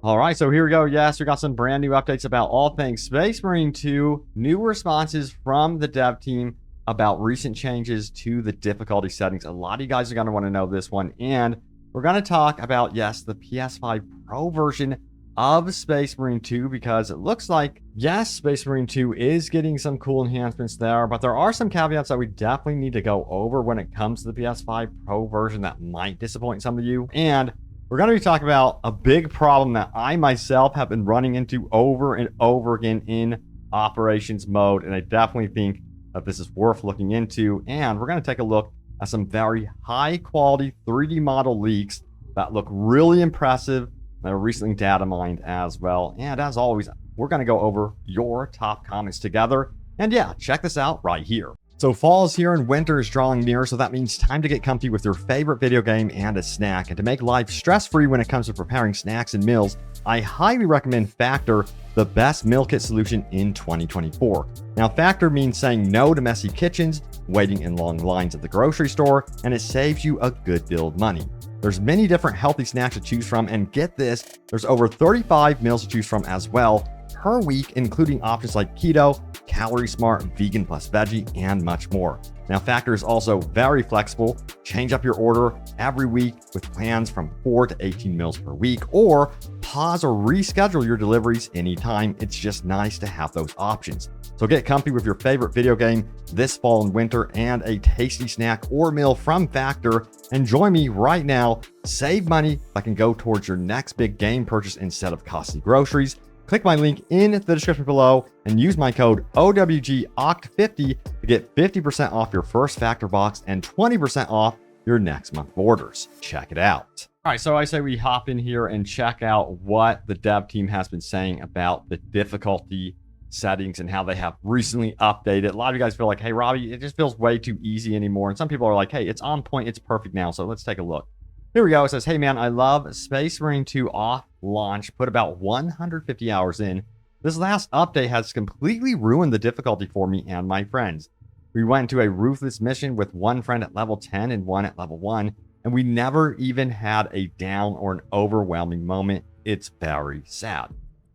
All right, so here we go. Yes, we got some brand new updates about all things Space Marine 2, new responses from the dev team about recent changes to the difficulty settings. A lot of you guys are going to want to know this one. And we're going to talk about, yes, the PS5 Pro version of Space Marine 2, because it looks like, yes, Space Marine 2 is getting some cool enhancements there, but there are some caveats that we definitely need to go over when it comes to the PS5 Pro version that might disappoint some of you. And we're going to be talking about a big problem that I myself have been running into over and over again in operations mode, and I definitely think that this is worth looking into. And we're going to take a look at some very high quality 3D model leaks that look really impressive that are recently data mined as well. And as always, we're going to go over your top comments together. And yeah, check this out right here. So fall is here and winter is drawing near, so that means time to get comfy with your favorite video game and a snack. And to make life stress-free when it comes to preparing snacks and meals, I highly recommend Factor, the best meal kit solution in 2024. Now, Factor means saying no to messy kitchens, waiting in long lines at the grocery store, and it saves you a good deal of money. There's many different healthy snacks to choose from, and get this, there's over 35 meals to choose from as well per week, including options like keto, calorie smart, vegan plus veggie, and much more. Now, Factor is also very flexible. Change up your order every week with plans from 4 to 18 meals per week, or pause or reschedule your deliveries anytime. It's just nice to have those options. So get comfy with your favorite video game this fall and winter and a tasty snack or meal from Factor. And join me right now. Save money that can go towards your next big game purchase instead of costly groceries. Click my link in the description below and use my code OWGOCT50 to get 50% off your first Factor box and 20% off your next month orders. Check it out. All right, so I say we hop in here and check out what the dev team has been saying about the difficulty settings and how they have recently updated. A lot of you guys feel like, hey, Robbie, it just feels way too easy anymore. And some people are like, hey, it's on point, it's perfect now. So let's take a look. Here we go. It says, hey man, I love Space Marine 2 off launch, put about 150 hours in. This last update has completely ruined the difficulty for me and my friends. We went to a ruthless mission with one friend at level 10 and one at level 1, and we never even had a down or an overwhelming moment. It's very sad.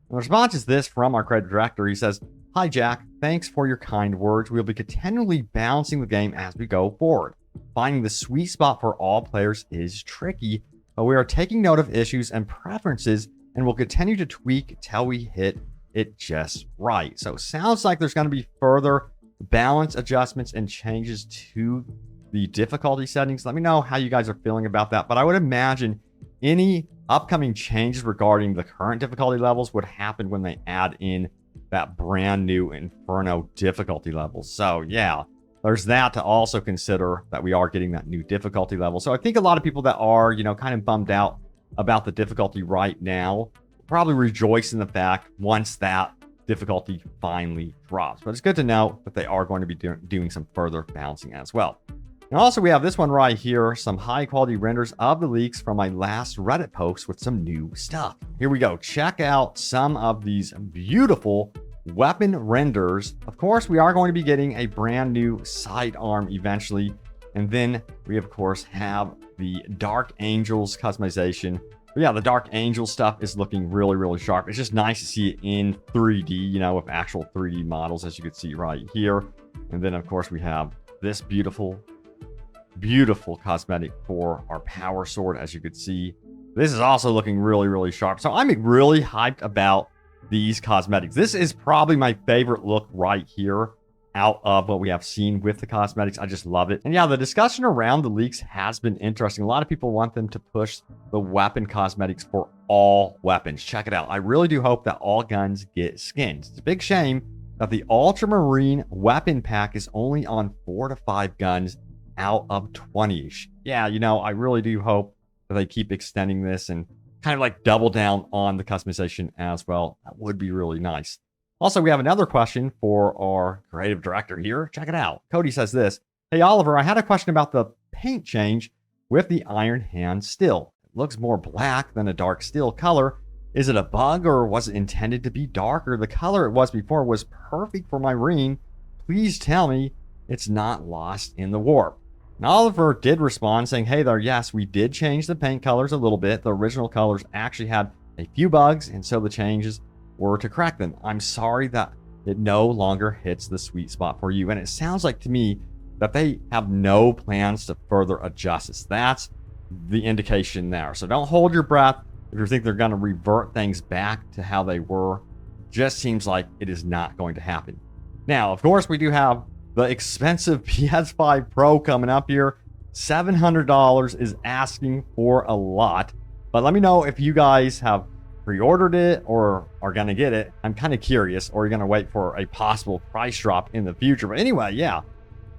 The response is this from our creative director. He says, hi Jack, thanks for your kind words. We'll be continually balancing the game as we go forward. Finding the sweet spot for all players is tricky, but we are taking note of issues and preferences and will continue to tweak till we hit it just right. So sounds like there's going to be further balance adjustments and changes to the difficulty settings. Let me know how you guys are feeling about that. But I would imagine any upcoming changes regarding the current difficulty levels would happen when they add in that brand new Inferno difficulty level. So yeah, there's that to also consider, that we are getting that new difficulty level. So I think a lot of people that are, kind of bummed out about the difficulty right now probably rejoice in the fact once that difficulty finally drops. But it's good to know that they are going to be doing some further balancing as well. And also we have this one right here, some high quality renders of the leaks from my last Reddit post with some new stuff. Here we go. Check out some of these beautiful weapon renders. Of course, we are going to be getting a brand new sidearm eventually. And then we, of course, have the Dark Angels customization. But yeah, the Dark Angel stuff is looking really, really sharp. It's just nice to see it in 3D, with actual 3D models, as you can see right here. And then, of course, we have this beautiful, beautiful cosmetic for our power sword, as you could see. This is also looking really, really sharp. So I'm really hyped about these cosmetics. This is probably my favorite look right here out of what we have seen with the cosmetics. I just love it. And yeah, the discussion around the leaks has been interesting. A lot of people want them to push the weapon cosmetics for all weapons. Check it out. I really do hope that all guns get skins. It's a big shame that the Ultramarine weapon pack is only on 4 to 5 guns out of 20-ish. Yeah, I really do hope that they keep extending this and kind of like double down on the customization as well. That would be really nice. Also, we have another question for our creative director here. Check it out. Cody says this. Hey, Oliver, I had a question about the paint change with the Iron Hand still. It looks more black than a dark steel color. Is it a bug or was it intended to be darker? The color it was before was perfect for my ring. Please tell me it's not lost in the warp. And Oliver did respond saying, hey there, yes, we did change the paint colors a little bit. The original colors actually had a few bugs, and so the changes were to correct them. I'm sorry that it no longer hits the sweet spot for you. And it sounds like to me that they have no plans to further adjust this. That's the indication there. So don't hold your breath if you think they're going to revert things back to how they were. Just seems like it is not going to happen. Now, of course, we do have the expensive PS5 Pro coming up here. $700 is asking for a lot. But let me know if you guys have pre-ordered it or are going to get it. I'm kind of curious, or you're going to wait for a possible price drop in the future. But anyway, yeah.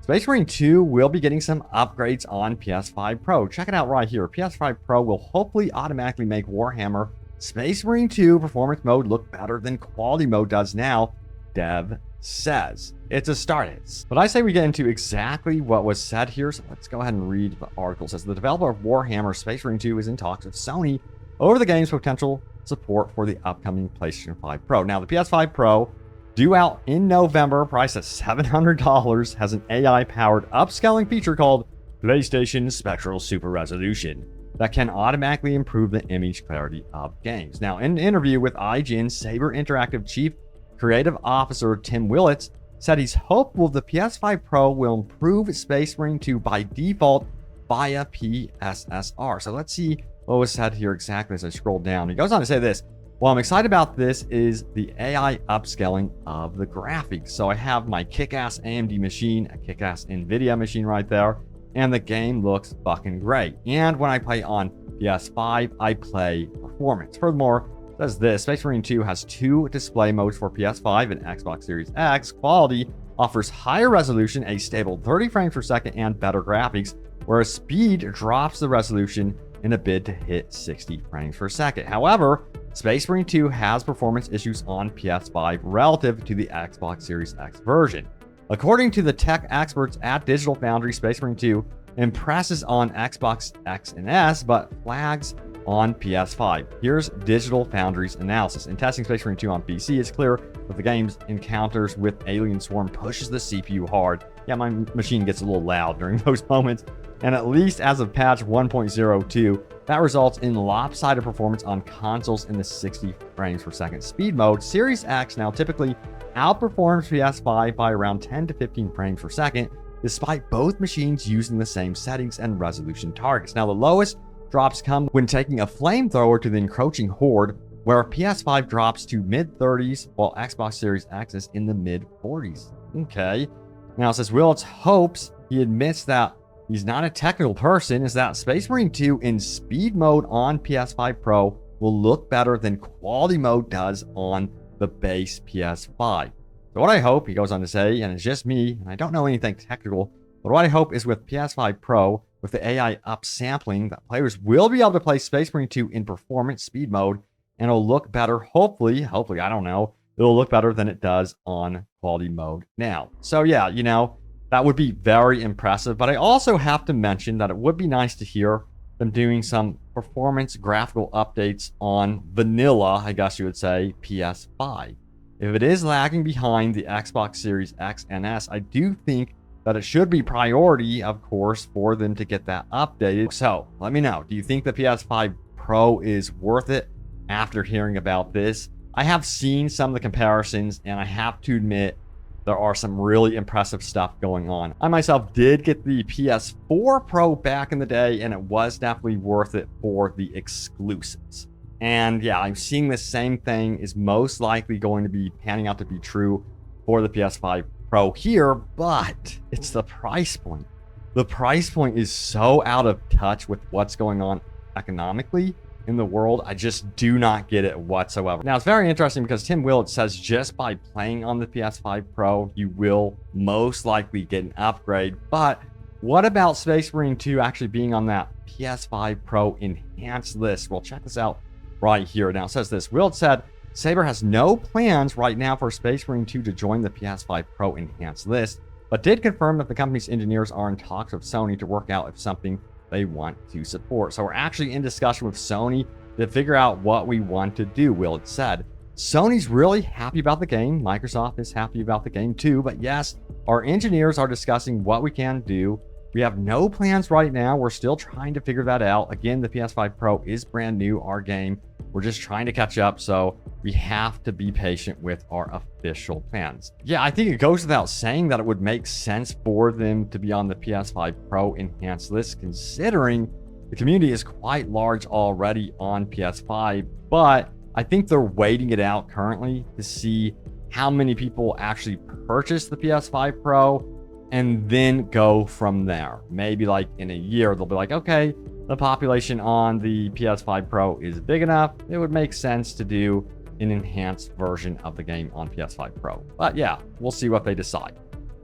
Space Marine 2 will be getting some upgrades on PS5 Pro. Check it out right here. PS5 Pro will hopefully automatically make Warhammer Space Marine 2 performance mode look better than quality mode does now, dev says. It's a start. But I say we get into exactly what was said here, so let's go ahead and read the article. It says the developer of Warhammer Space Marine 2 is in talks with Sony over the game's potential support for the upcoming PlayStation 5 Pro. Now, the PS5 Pro, due out in November, priced at $700, has an AI-powered upscaling feature called PlayStation Spectral Super Resolution that can automatically improve the image clarity of games. Now, in an interview with IGN, Saber Interactive Chief Creative Officer Tim Willits said he's hopeful the PS5 Pro will improve Space Marine 2 by default via PSSR. So let's see what was said here exactly as I scroll down. He goes on to say this. What I'm excited about this is the AI upscaling of the graphics. So I have my kick-ass AMD machine, a kick-ass NVIDIA machine right there, and the game looks fucking great. And when I play on PS5, I play performance. Furthermore, it says this, Space Marine 2 has 2 display modes for PS5 and Xbox Series X. Quality offers higher resolution, a stable 30 frames per second, and better graphics, whereas speed drops the resolution in a bid to hit 60 frames per second. However, Space Marine 2 has performance issues on PS5 relative to the Xbox Series X version. According to the tech experts at Digital Foundry, Space Marine 2 impresses on Xbox X and S, but flags on PS5. Here's Digital Foundry's analysis. In testing Space Marine 2 on PC, it's clear that the game's encounters with Alien Swarm pushes the CPU hard. Yeah, my machine gets a little loud during those moments. And at least as of patch 1.02, that results in lopsided performance on consoles in the 60 frames per second speed mode. Series X now typically outperforms PS5 by around 10 to 15 frames per second, despite both machines using the same settings and resolution targets. Now, the lowest drops come when taking a flamethrower to the encroaching horde, where PS5 drops to mid-30s, while Xbox Series X is in the mid-40s. Okay. Now, it says Willits hopes, he admits that he's not a technical person, is that Space Marine 2 in speed mode on PS5 Pro will look better than quality mode does on the base PS5. So what I hope, he goes on to say, and it's just me, and I don't know anything technical, but what I hope is with PS5 Pro, with the AI upsampling, that players will be able to play Space Marine 2 in performance speed mode, and it'll look better, hopefully, I don't know, it'll look better than it does on quality mode now. So yeah, you know, that would be very impressive, but I also have to mention that it would be nice to hear them doing some performance graphical updates on vanilla, I guess you would say, PS5. If it is lagging behind the Xbox Series X and S, I do think that it should be priority, of course, for them to get that updated. So let me know, do you think the PS5 Pro is worth it after hearing about this? I have seen some of the comparisons, and I have to admit, there are some really impressive stuff going on. I myself did get the PS4 Pro back in the day, and it was definitely worth it for the exclusives. And yeah, I'm seeing the same thing is most likely going to be panning out to be true for the PS5 Pro here, but it's the price point. The price point is so out of touch with what's going on economically in the world. I just do not get it whatsoever. Now, it's very interesting because Tim Willits says just by playing on the PS5 Pro, you will most likely get an upgrade. But what about Space Marine 2 actually being on that PS5 Pro enhanced list? Well, check this out right here. Now, it says this. Willits said, Saber has no plans right now for Space Marine 2 to join the PS5 Pro enhanced list, but did confirm that the company's engineers are in talks with Sony to work out if something they want to support. So we're actually in discussion with Sony to figure out what we want to do, Willits said. Sony's really happy about the game. Microsoft is happy about the game too. But yes, our engineers are discussing what we can do We have no plans right now. We're still trying to figure that out. Again, the PS5 Pro is brand new, our game. We're just trying to catch up, so we have to be patient with our official plans. Yeah, I think it goes without saying that it would make sense for them to be on the PS5 Pro enhanced list, considering the community is quite large already on PS5, but I think they're waiting it out currently to see how many people actually purchase the PS5 Pro and then go from there. Maybe like in a year, they'll be like, okay, the population on the PS5 Pro is big enough. It would make sense to do an enhanced version of the game on PS5 Pro. But yeah, we'll see what they decide.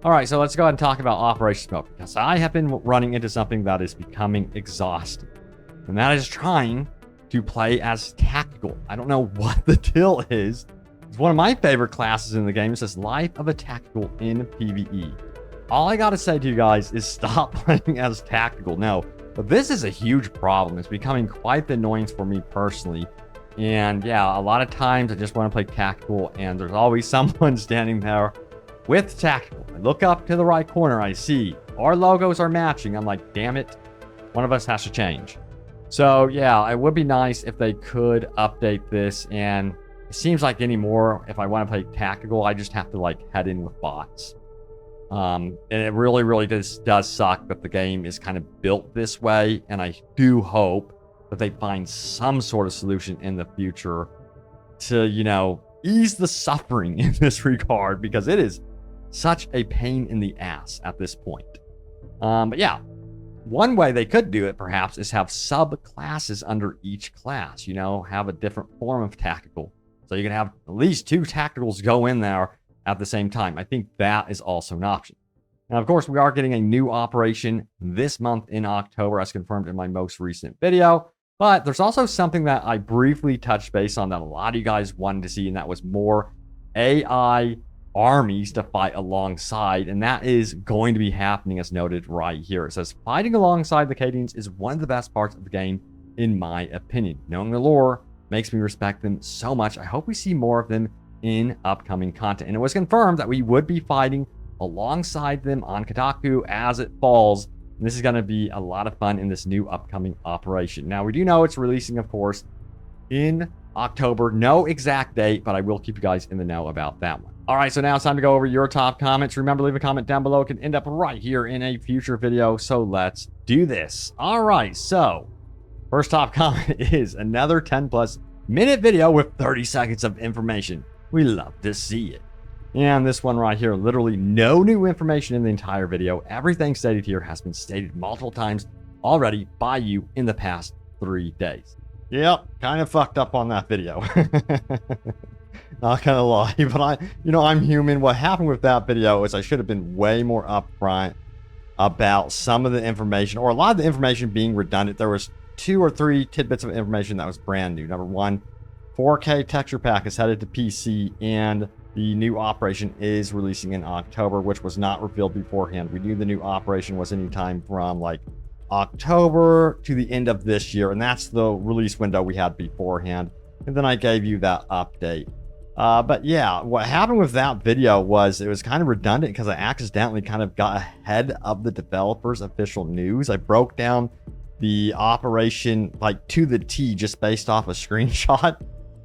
All right, so let's go ahead and talk about Operations Mode, because I have been running into something that is becoming exhausting, and that is trying to play as tactical. I don't know what the deal is. It's one of my favorite classes in the game. It says Life of a Tactical in PvE. All I gotta say to you guys is stop playing as tactical. No, but this is a huge problem. It's becoming quite the annoyance for me personally. And yeah, a lot of times I just want to play tactical, and there's always someone standing there with tactical. I look up to the right corner, I see our logos are matching. I'm like, damn it, one of us has to change. So yeah, it would be nice if they could update this. And it seems like anymore, if I want to play tactical, I just have to like head in with bots. And it really does suck that the game is kind of built this way. And I do hope that they find some sort of solution in the future to, you know, ease the suffering in this regard, because it is such a pain in the ass at this point. But yeah, one way they could do it perhaps is have subclasses under each class, you know, have a different form of tactical. So you can have at least 2 tacticals go in there at the same time. I think that is also an option. Now, of course, we are getting a new operation this month in October, as confirmed in my most recent video. But there's also something that I briefly touched base on that a lot of you guys wanted to see, and that was more AI armies to fight alongside. And that is going to be happening as noted right here. It says, fighting alongside the Cadians is one of the best parts of the game, in my opinion. Knowing the lore makes me respect them so much. I hope we see more of them in upcoming content. And it was confirmed that we would be fighting alongside them on Kotaku as it falls. And this is going to be a lot of fun in this new upcoming operation. Now, we do know it's releasing, of course, in October. No exact date, but I will keep you guys in the know about that one. All right, so now it's time to go over your top comments. Remember, leave a comment down below. It can end up right here in a future video. So let's do this. All right, so first top comment is another 10+ minute video with 30 seconds of information. We love to see it. And this one right here, literally no new information in the entire video. Everything stated here has been stated multiple times already by you in the past 3 days. Yep, kind of fucked up on that video. Not gonna lie, but I'm human. What happened with that video is I should have been way more upfront about some of the information, or a lot of the information being redundant. There was 2 or 3 tidbits of information that was brand new. Number 1, 4K texture pack is headed to PC, and the new operation is releasing in October, which was not revealed beforehand. We knew the new operation was anytime from like October to the end of this year, and that's the release window we had beforehand. And then I gave you that update. But yeah, what happened with that video was it was kind of redundant because I accidentally kind of got ahead of the developers' official news. I broke down the operation like to the T just based off a screenshot.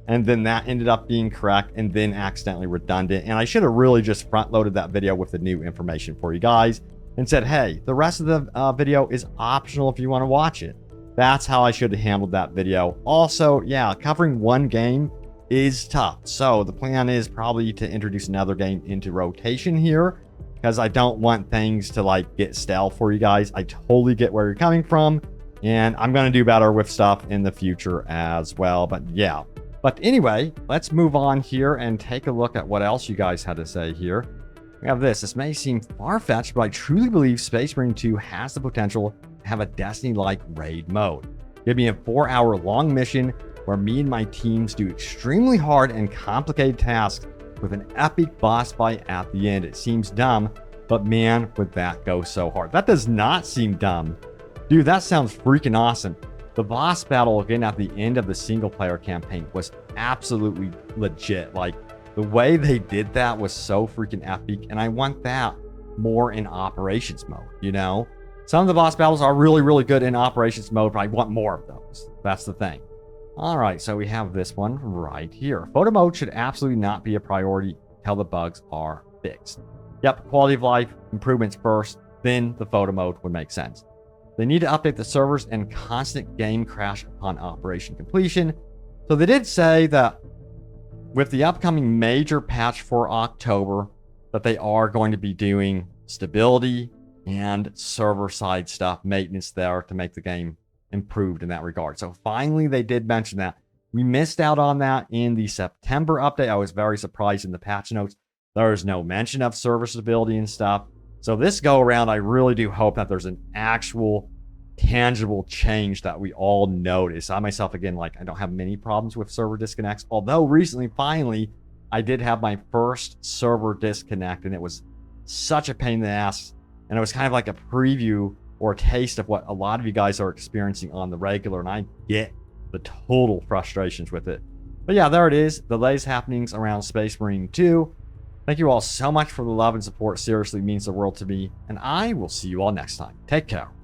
And then that ended up being correct and then accidentally redundant. And I should have really just front loaded that video with the new information for you guys and said, hey, the rest of the video is optional if you want to watch it. That's how I should have handled that video. Also, yeah, covering one game is tough. So the plan is probably to introduce another game into rotation here, because I don't want things to like get stale for you guys. I totally get where you're coming from, and I'm going to do better with stuff in the future as well. But yeah. But anyway, let's move on here and take a look at what else you guys had to say here. We have this. This may seem far-fetched, but I truly believe Space Marine 2 has the potential to have a Destiny-like raid mode. Give me a 4-hour-long mission where me and my teams do extremely hard and complicated tasks with an epic boss fight at the end. It seems dumb, but man, would that go so hard. That does not seem dumb. Dude, that sounds freaking awesome. The boss battle again at the end of the single player campaign was absolutely legit. Like the way they did that was so freaking epic, and I want that more in operations mode, you know? Some of the boss battles are really, really good in operations mode, but I want more of those. That's the thing. All right, so we have this one right here. Photo mode should absolutely not be a priority until the bugs are fixed. Yep, quality of life improvements first, then the photo mode would make sense. They need to update the servers and constant game crash upon operation completion. So they did say that with the upcoming major patch for October, that they are going to be doing stability and server-side stuff, maintenance there to make the game improved in that regard. So finally, they did mention that. We missed out on that in the September update. I was very surprised in the patch notes. There is no mention of server stability and stuff. So this go around, I really do hope that there's an actual tangible change that we all notice. I myself, again, like I don't have many problems with server disconnects. Although recently, finally, I did have my first server disconnect, and it was such a pain in the ass. And it was kind of like a preview or a taste of what a lot of you guys are experiencing on the regular. And I get the total frustrations with it. But yeah, there it is. The latest happenings around Space Marine 2. Thank you all so much for the love and support. Seriously, means the world to me. And I will see you all next time. Take care.